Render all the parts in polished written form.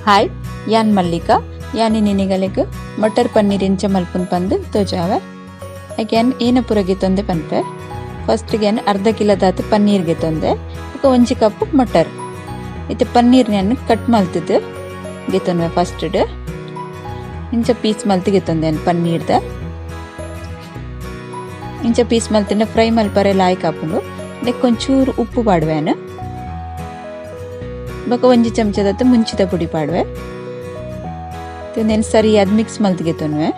Hi ಯಾನ್ ಮಲ್ಲಿಕಾ ಯಾನಿ ನಿನಿಗಲೆಗ್ ಮಟರ್ ಪನ್ನೀರ್ ಇಂಚ ಮಲ್ಪುನ್ ಪಂದ್ ತೋಜಾವೆ ಯಾನ್ ಏನ ಪುರಗೆ ತೊಂದೆ ಪನ್ಪೆ ಫಸ್ಟ್ಗೆ ಅರ್ಧ ಕಿಲೋದಾತು ಪನ್ನೀರ್ಗೆ ತೊಂದೆ ಬೊಕ 1 ಕಪ್ ಮಟರ್ ಇತ್ತೆ ಪನ್ನೀರ್ನ ಕಟ್ ಮಲ್ತದು ಗೆತೊನ್ವೆ ಫಸ್ಟ್ ಇಂಚ ಪೀಸ್ ಮಲ್ತು ಗೆತೊಂದೆ ಪನ್ನೀರ್ದ ಇಂಚ ಪೀಸ್ ಮಲ್ತಿನ ಫ್ರೈ ಮಲ್ಪರೆ ಲಾಯ್ಕ್ ಹಾಪುಂಡು ನೆಕ್ ಒಂಚೂರು ಉಪ್ಪು ಪಾಡ್ವೆನ ಬೊಕ 1 ಚಮಚದತ್ತು ಮುಂಚಿದ ಪುಡಿ ಪಾಡ್ವೆ ಸರಿಯಾದ ಮಿಕ್ಸ್ ಮಲ್ತಿಗೆ ತೊನ್ವೆ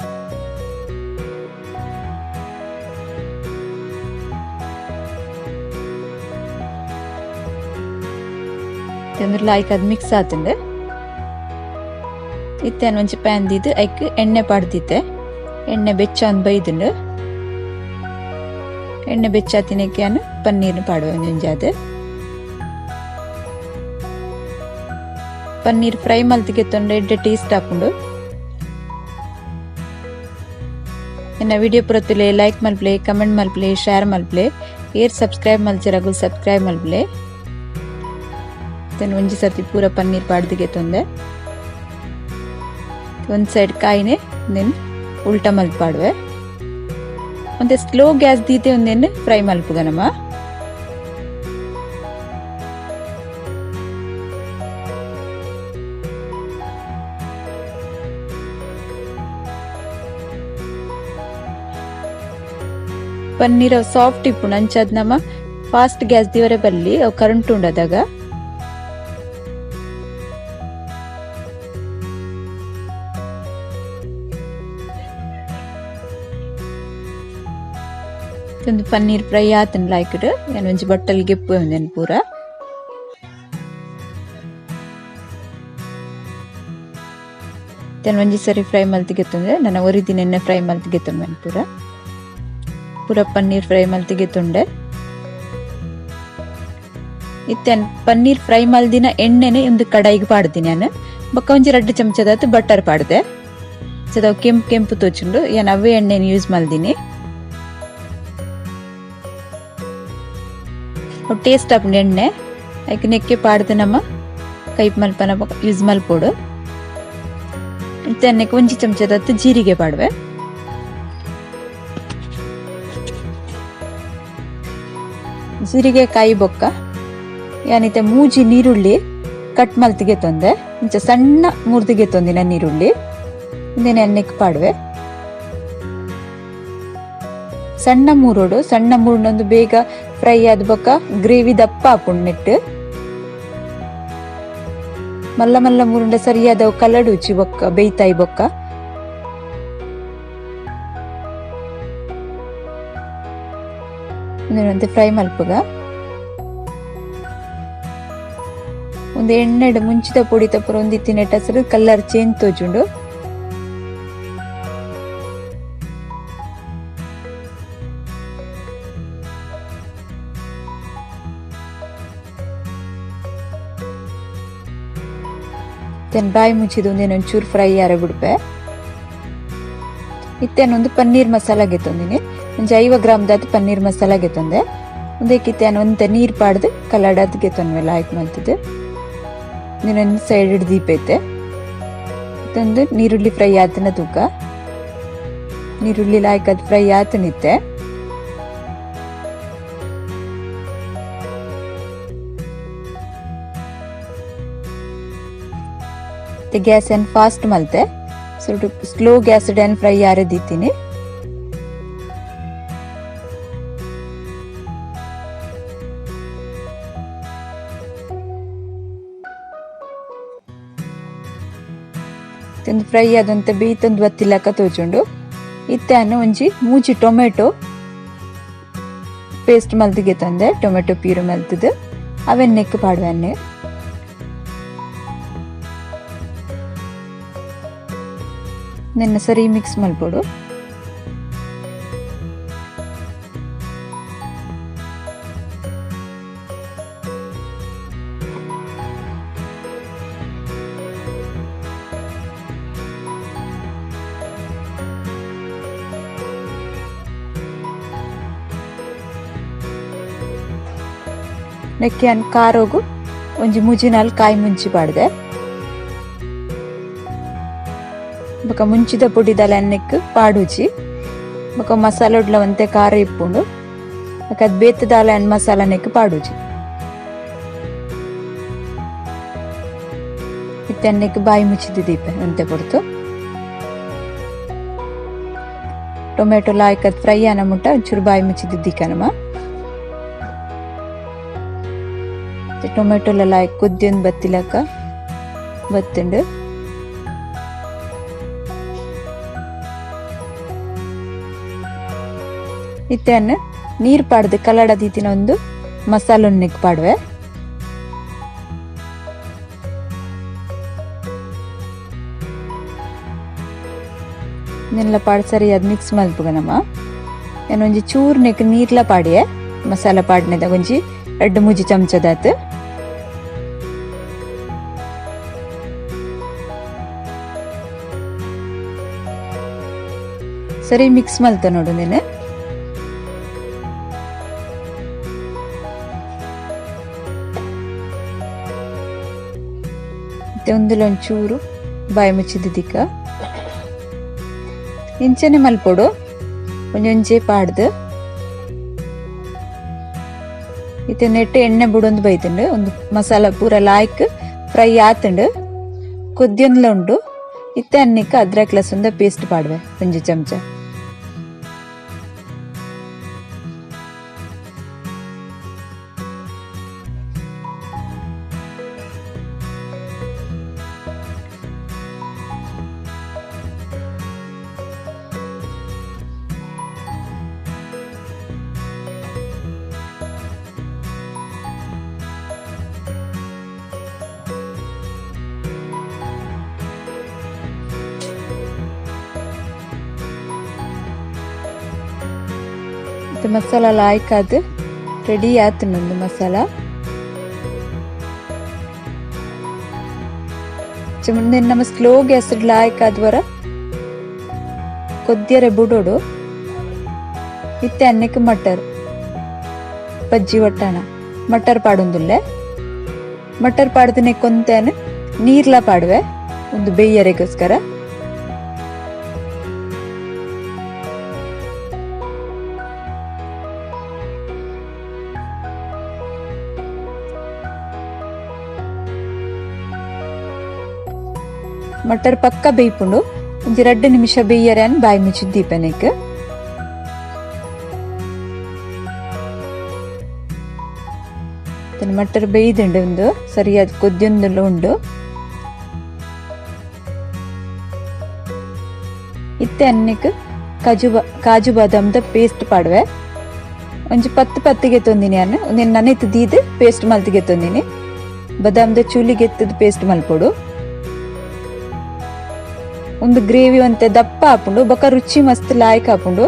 ಲಾಯ್ಕ್ ಅದು ಮಿಕ್ಸ್ ಆತಂಡೆ ಇತ್ತೇನು ಒಂಚ ಪ್ಯಾನ್ ದಿದ್ದು ಐಕ್ ಎಣ್ಣೆ ಪಾಡ್ದಿತ್ತೆ ಎಣ್ಣೆ ಬೆಚ್ಚ ಒಂದು ಬೈದುಂಡು ಎಣ್ಣೆ ಬೆಚ್ಚಾತಿನಕ್ಕೆ ಪನ್ನೀರ್ನ ಪಾಡುವೆ ಒಂಜಾದ ಪನ್ನೀರ್ ಫ್ರೈ ಮಲ್ತಿಗೆ ತೊಂಡೆ ಎಡ್ಡೆ ಟೇಸ್ಟ್ ಹಾಕೊಂಡು ಎನ್ನ ವಿಡಿಯೋ ಪುರತ್ತುಲೆ ಲೈಕ್ ಮಲ್ಪ್ಲೆ ಕಮೆಂಟ್ ಮಲ್ಪ್ಲೆ ಶೇರ್ ಮಲ್ಪ್ಲೆ ಏರ್ ಸಬ್ಸ್ಕ್ರೈಬ್ ಮಲ್ಚರಾಗು ಸಬ್ಸ್ಕ್ರೈಬ್ ಮಲ್ಪ್ಲೆ ಒಂಜಿ ಸರ್ತಿ ಪೂರ ಪನ್ನೀರ್ ಪಾಡ್ದಿಗೆ ತೊಂದೆ ಒಂದ್ ಸೈಡ್ ಕಾಯಿನೆ ಉಲ್ಟಾ ಮಲ್ಪ್ ಪಾಡುವೆ ಒಂದೇ ಸ್ಲೋ ಗ್ಯಾಸ್ ದೀತೆ ಒಂದೇನು ಫ್ರೈ ಮಲ್ಪುಗನಮ್ಮ ಪನ್ನೀರ್ ಸಾಫ್ಟ್ ಇಪ್ಪುಂಡು ಅಂಚಾದ್ ನಮ್ಮ ಫಾಸ್ಟ್ ಗ್ಯಾಸ್ ದಿವರೆ ಬಲ್ಲಿ ಅವು ಕರೆಂಟ್ ಉಂಡದಾಗ ಒಂದು ಪನ್ನೀರ್ ಫ್ರೈ ಆತನ್ ಲಾಯ್ಕಡ್ ಏನು ಒಂಜಿ ಬಟ್ಟಲ್ ಗೆಪ್ಪು ಒಂದೇನು ಪೂರ ಒಂಜಿ ಸರಿ ಫ್ರೈ ಮಲ್ತಿಗೆ ತೊಂದ್ರೆ ನನ್ನ ಒರಿದಿನ ಎಣ್ಣೆ ಫ್ರೈ ಮಲ್ತಿಗೆ ತೊಂಬೆನ್ ಪೂರ ಪನ್ನೀರ್ ಫ್ರೈ ಮಲ್ತಿಗೆ ತೊಂಡೆ ಇತ್ತೇನ್ ಪನ್ನೀರ್ ಫ್ರೈ ಮಲ್ದಿನ ಎಣ್ಣೆನೆ ಒಂದು ಕಡಾಯಿಗೆ ಪಾಡ್ತೀನಿ ನಾನು ಬೊಕ್ಕ ಒಂಜಿ 2 ಚಮಚದಾತು ಬಟರ್ ಪಾಡ್ದೆ ಸದವು ಕೆಂಪು ಕೆಂಪು ತೋಚುಂಡು ಏನ್ ಅವೇ ಎಣ್ಣೆನ ಯೂಸ್ ಮಲ್ದಿನಿ ಟೇಸ್ಟ್ ಆಪುಂಡು ಎಣ್ಣೆ ಐಕ್ ನೆಕ್ಕೆ ಪಾಡ್ದೆ ನಮ್ಮ ಕೈಪ್ ಮಲ್ಪನ ಯೂಸ್ ಮಲ್ಪೋಡು ಇತ್ತನ್ನಕ್ಕೆ 1 ಚಮಚದಾತು ಜೀರಿಗೆ ಪಾಡ್ವೆ ಜೀರಿಗೆ ಕಾಯಿ ಬೊಕ್ಕ ಯಾನಿತೆ ಮೂಜಿ ನೀರುಳ್ಳಿ ಕಟ್ ಮಲ್ತಿಗೆ ತೊಂದೆ ಇಂಚ ಸಣ್ಣ ಮುರ್ದಿಗೆ ತೊಂದಿನ ನೀರುಳ್ಳಿ ಇಂದೇನೆ ಎಣ್ಣೆಕ್ ಪಾಡ್ವೆ ಸಣ್ಣ ಮೂರೋಡು ಸಣ್ಣ ಮೂರ್ನೊಂದು ಬೇಗ ಫ್ರೈ ಆದ ಬೊಕ್ಕ ಗ್ರೇವಿ ದಪ್ಪ ಹಾಪುಂಡು ನೆಟ್ಟು ಮಲ್ಲ ಮಲ್ಲ ಮೂರುಂಡ ಸರಿಯಾದ ಕಲರ್ ಉಚ್ಚಿ ಬೊಕ್ಕ ಬೇಯ್ತಾಯಿ ಬೊಕ್ಕ ಫ್ರೈ ಮಲ್ಪುಗ ಒಂದು ಎಣ್ಣೆಡು ಮುಂಚಿದ ಪೊಡಿ ತಪ್ಪರ ಒಂದು ಇತ್ತಿನ ಹೆಸರು ಕಲರ್ ಚೇಂಜ್ ತೋಜುಂಡು ಬಾಯಿ ಮುಚ್ಚಿದ ಒಂದೇನೊಂಚೂರು ಫ್ರೈ ಯಾರ ಬಿಡ್ಪೆ ಇತ್ತೇನೊಂದು ಪನ್ನೀರ್ ಮಸಾಲಾಗೆ ತಂದಿನಿ ಒಂದು 50 ಗ್ರಾಮ್ದಾದ ಪನ್ನೀರ್ ಮಸಾಲಾಗೆ ತಂದೆ ಒಂದೇಕಿತ್ತೇನು ಒಂದ ನೀರು ಪಾಡ್ದು ಕಲಡದ್ಗೆ ತಂದ್ವೆಲ್ಲ ಆಯ್ತು ಮಲ್ತದ್ದು ನೀನೊಂದು ಸೈಡ್ ಹಿಡ್ದು ದೀಪೈತೆ ತಂದು ನೀರುಳ್ಳಿ ಫ್ರೈ ಆತನ ತೂಕ ನೀರುಳ್ಳಿ ಲಾಯ್ಕದ್ ಫ್ರೈ ಆತನಿತ್ತೆ ಗ್ಯಾಸ್ ಏನ್ ಫಾಸ್ಟ್ ಮಲ್ತೆ ಸ್ವಲ್ಪ ಸ್ಲೋ ಗ್ಯಾಸ್ ಏನ್ ಫ್ರೈ ಯಾರದಿತ್ತೀನಿ ಫ್ರೈ ಆದಂತ ಬೇಯ್ತಂದು ಬತ್ತಿಲ್ಲಕ ತೋಚುಂಡು ಇತ್ತೇನು ಒಂಜಿ ಮೂಜಿ ಟೊಮೆಟೊ ಪೇಸ್ಟ್ ಮಲ್ತಿಗೆ ತಂದೆ ಟೊಮೆಟೊ ಪ್ಯೂರಿ ಮಲ್ತದು ಅವೆನ್ನೆಕ್ ಪಾಡುವನ್ನೆ ನಿನ್ನ ಸರಿ ಮಿಕ್ಸ್ ಮಲ್ಪೋಡು ನೆಕ್ಕೆ ಖಾರೋಗು ಒಂಜಿ ಮುಜಿನಾಲ್ ಕಾಯಿ ಮುಂಚಿ ಪಾಡ್ದೆ ಬೊಕ ಮುಂಚಿದ ಪುಡಿದಲ ಎಣ್ಣೆಕ್ ಪಾಡುಜಿ ಬೊಕ ಮಸಾಲೊಡ್ಲ ಒಂತೆ ಖಾರ ಇಪ್ಪುಂಡು ಬೊಕ ಅದ್ ಬೇತದಾಲ ಎಣ್ಣೆ ಮಸಾಲನೆಕ್ ಪಾಡುಜಿ ಇತ್ತೆ ಎಣ್ಣೆಕ್ ಬಾಯಿ ಮುಚ್ಚಿದ ದೀಪೆ ಒಂತೆ ಪೊಡ್ತು ಟೊಮೆಟೊ ಲಾಯ್ಕದ್ ಫ್ರೈ ಆನ ಮುಟ್ಟ ಒಂಚೂರು ಬಾಯಿ ಮುಚ್ಚಿದ ದಿಕ್ಕನಮ ಟೊಮೆಟೊಲ ಲಾಯ್ಕ್ ಕುದ್ದಿಯೊಂದು ಬತ್ತಿಲಕ ಬತ್ತುಂಡು ಇತ್ತೆಯನ್ನು ನೀರು ಪಾಡ್ದು ಕಲಡ ದೀತಿನ ಒಂದು ಮಸಾಲೊನ್ನೆಕ್ ಪಾಡುವೆ ನೆಲ್ಲ ಪಾಡ್ ಸರಿಯಾದ ಮಿಕ್ಸ್ ಮಲ್ಪುಗನಮ್ಮ ಏನೊಂಜಿ ಚೂರ್ ನೆಕ್ ನೀರ್ಲ ಪಾಡಿಯೆ ಮಸಾಲ ಪಾಡ್ನೆದ ಒಂಜಿ 2-3 ಚಮಚದಾತ್ ಸರಿ ಮಿಕ್ಸ್ ಮಲ್ತ ನೋಡು ನೀನು ಒಂದಿಲೊಂಚೂರು ಬಾಯಿ ಮುಚ್ಚಿದ ದಿಕ್ಕ ಇಂಚನೆ ಮಲ್ಪೊಡು ಒಂಜೊಂಜೆ ಪಾಡ್ದು ಇತ್ತೆ ನೆಟ್ಟು ಎಣ್ಣೆ ಬಿಡೊಂದು ಬೈತುಂಡು ಒಂದು ಮಸಾಲ ಪೂರ ಲಾಯ್ಕ್ ಫ್ರೈ ಆತುಂಡು ಕೊದ್ದಿಯೊಂದುಲ ಉಂಡು ಇತ್ತೆ ಅನ್ನಕ್ಕೆ ಅದ್ರಕ್ ಲಸುಂದ ಪೇಸ್ಟ್ ಪಾಡುವೆ ಒಂಜಿ ಚಮಚ ಮಸಾಲ ಲಾಯ್ಕಾದ್ ರೆಡಿ ಆತುಂಡು ಮಸಾಲ ಮುಂದೆ ನಮ್ಮ ಸ್ಲೋ ಗ್ಯಾಸ್ ಲಾಯ್ಕಾದ್ವರ ಕೊದ್ದಿಯರೆ ಬುಡೋಡು ಇತ್ತೆ ಅನ್ನಕ್ಕೆ ಮಟರ್ ಬಜ್ಜಿ ಒಟ್ಟಾಣ ಮಟರ್ ಪಾಡೊಂದುಲ್ಲೆ ಮಟರ್ ಪಾಡ್ದನೆ ಕೊಂತೇನು ನೀರ್ಲ ಪಾಡುವೆ ಒಂದು ಬೇಯರೆಗೋಸ್ಕರ ಮಟರ್ ಪಕ್ಕ ಬೇಯ್ಪುಂಡು ಒಂಜಿ 2 ನಿಮಿಷ ಬೇಯರೆ ಅನ್ ಬಾಯಿ ಮುಚ್ಚಿದ ದೀಪನೆಕ್ ಮಟರ್ ಬೇಯ್ದುಂಡು ಒಂದು ಸರಿಯಾದ ಕೊದ್ದಿಯೊಂದುಲ್ಲ ಉಂಡು ಇತ್ತೆ ಅನ್ನಕ್ಕೆ ಕಾಜು ಬಾದಾಮ್ದ ಪೇಸ್ಟ್ ಪಾಡುವೆ ಒಂಜಿ 10 ತೊಂದಿನಿ ಅನ್ನ ಒಂದೇನು ನನೆತ್ ದೀದ್ ಪೇಸ್ಟ್ ಮಲ್ತಿಗೆ ತೊಂದಿನಿ ಬಾದಾಮ್ದ ಚೂಲಿಗೆ ಎತ್ತದ ಪೇಸ್ಟ್ ಮಲ್ಪೊಡು ಒಂದು ಗ್ರೇವಿ ಒಂತೆ ದಪ್ಪ ಹಾಪುಂಡು ಬೊಕ ರುಚಿ ಮಸ್ತ್ ಲಾಯ್ಕ್ ಹಾಪುಂಡು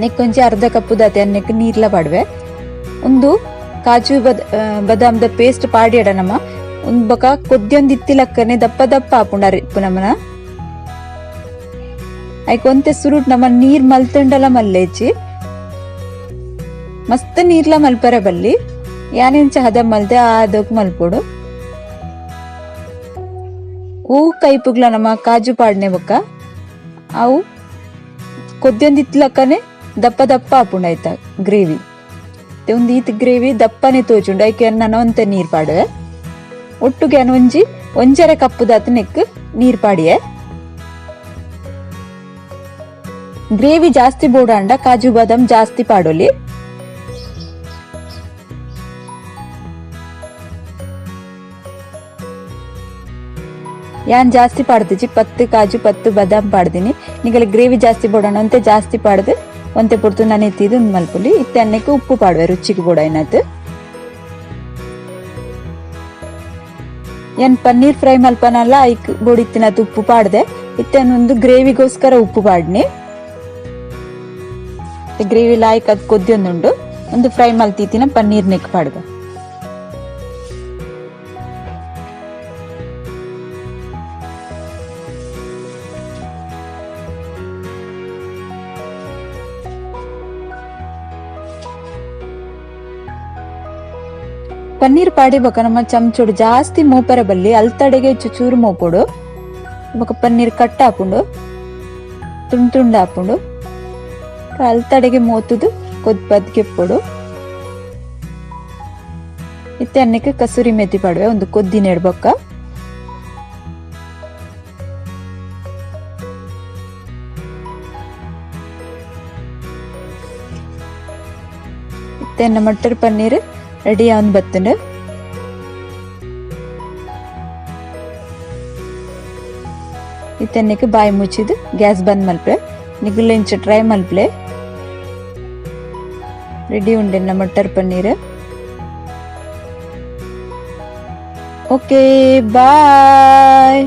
ನೆಕ್ಕೊಂಚಿ ಅರ್ಧ ಕಪ್ಪು ದಾತೆ ಅನ್ನಕ್ಕೆ ನೀರ್ಲ ಪಾಡುವೆ ಒಂದು ಕಾಜು ಬಾದಾಮ್ದ ಪೇಸ್ಟ್ ಪಾಡಿ ಅಡನಮ್ಮ ಒಂದು ಬೊಕ ಕೊದ್ದಿಯೊಂದು ಇತ್ತಿಲಕ್ಕನೆ ದಪ್ಪ ದಪ್ಪ ಹಾಪುಂಡು ಅರಿಪ್ಪು ನಮ್ಮನ ಐಕೊಂತೆ ಸುರುಟ್ ನಮ್ಮ ನೀರ್ ಮಲ್ತಂಡಲ ಮಲ್ಲೇಚಿ ಮಸ್ತ್ ನೀರ್ಲ ಮಲ್ಪರ ಬಲ್ಲಿ ಯಾನೆಂಚ ಹದ ಮಲ್ದೆ ಆದೋಕ್ ಮಲ್ಪೊಡು ಹೂ ಕೈಪುಗ್ಲ ನಮ್ಮ ಕಾಜು ಪಾಡ್ನೆ ಬೊಕ್ಕ ಅವು ಕೊದ್ದಿಯೊಂದು ಇತ್ಲಕ್ಕನೆ ದಪ್ಪ ದಪ್ಪ ಹಾಪುಂಡು ಆಯ್ತಾ ಗ್ರೇವಿ ಒಂದು ಈತ್ ಗ್ರೇವಿ ದಪ್ಪನೆ ತೋಚುಂಡು ಐಕೆ ನಾನು ಒಂತೆ ನೀರ್ ಪಾಡುವೆ ಒಟ್ಟುಗೆ ಒಂಜರೆ ಕಪ್ಪು ದಾತ ನೆಕ್ ನೀರ್ ಪಾಡಿಯೆ ಗ್ರೇವಿ ಜಾಸ್ತಿ ಬೋಡಾಂಡ ಕಾಜು ಬಾದಾಮ್ ಜಾಸ್ತಿ ಪಾಡೋಲಿ ಯಾನ್ ಜಾಸ್ತಿ ಪಾಡ್ದಿಜಿ 10 ಕಾಜು 10 ಬಾದಾಮ್ ಪಾಡ್ದಿನಿ ನಿಗಲ ಗ್ರೇವಿ ಜಾಸ್ತಿ ಬೋಡೋಣ ಅಂತೆ ಜಾಸ್ತಿ ಪಾಡ್ದು ಒಂತೆ ಪುರ್ತು ನಾನು ಎತ್ತಿದ್ದು ಮಲ್ಪುಲಿ ಇತ್ತೆ ಅನ್ನಕ್ಕೆ ಉಪ್ಪು ಪಾಡುವೆ ರುಚಿಗೆ ಬೋಡ ಏನತ್ ಏನ್ ಪನ್ನೀರ್ ಫ್ರೈ ಮಲ್ಪನಲ್ಲ ಐಕ್ ಬೋಡಿತ್ತಿನತ್ ಉಪ್ಪು ಪಾಡ್ದೆ ಇತ್ತೆ ಒಂದು ಗ್ರೇವಿಗೋಸ್ಕರ ಉಪ್ಪು ಪಾಡ್ನಿ ಗ್ರೇವಿ ಲಾಯ್ಕ್ ಅದ್ ಕೊದ್ದಿಯೊಂದುಂಡು ಒಂದು ಫ್ರೈ ಮಲ್ತಿತ್ತಿನ ಪನ್ನೀರ್ ನೆಕ್ ಪಾಡ್ದೆ ಪನ್ನೀರ್ ಪಾಡಿ ಬೊಕ ನಮ್ಮ ಚಮಚೋಡು ಜಾಸ್ತಿ ಮೋಪರೆ ಬಲ್ಲಿ ಅಲ್ತಡೆಗೆ ಚೂರು ಮೋಪೊಡು ಬೊಕ ಪನ್ನೀರ್ ಕಟ್ ಹಾಪುಂಡು ತುಂಡು ತುಂಡು ಹಾಪುಂಡು ಅಲ್ತಡೆಗೆ ಮೋತುದು ಬದ್ಗೆಪ್ಪೊಡು ಇತ್ತೆ ಅನ್ನಕ್ಕೆ ಕಸೂರಿ ಮೆಥಿ ಪಾಡುವೆ ಒಂದು ಕೊದ್ದಿ ನೆಡ್ಬೊಕ್ಕ ಇತ್ತೆ ಮಟರ್ ಪನ್ನೀರ್ ರೆಡಿ ಆವನ್ ಬತ್ತುಂಡು ಇತ್ತೆ ಬಾಯಿ ಮುಚ್ಚಿದು ಗ್ಯಾಸ್ ಬಂದ್ ಮಲ್ಪೆ ನಿಗುಲ್ಲ ಇಂಚ ಟ್ರೈ ಮಲ್ಪಲೆ ರೆಡಿ ಉಂಡೆನ ಮಟರ್ ಪನ್ನೀರ್ ಓಕೆ ಬಾಯ್.